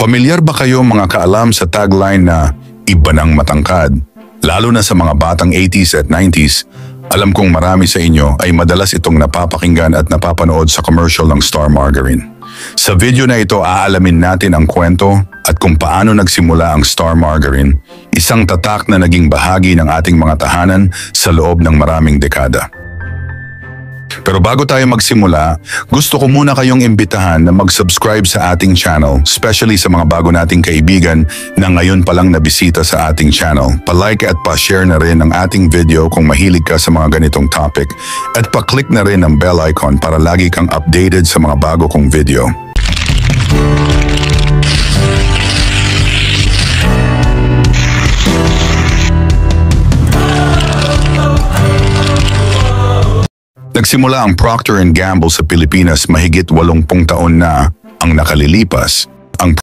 Pamilyar ba kayo mga kaalam sa tagline na iba ng matangkad? Lalo na sa mga batang 80s at 90s, alam kong marami sa inyo ay madalas itong napapakinggan at napapanood sa commercial ng Star Margarine. Sa video na ito aalamin natin ang kwento at kung paano nagsimula ang Star Margarine, isang tatak na naging bahagi ng ating mga tahanan sa loob ng maraming dekada. Pero bago tayo magsimula, gusto ko muna kayong imbitahan na mag-subscribe sa ating channel, especially sa mga bago nating kaibigan na ngayon palang nabisita sa ating channel. Pa-like at pa-share na rin ang ating video kung mahilig ka sa mga ganitong topic at pa-click na rin ang bell icon para lagi kang updated sa mga bago kong video. Nagsimula ang Procter & Gamble sa Pilipinas mahigit 80 taon na ang nakalilipas.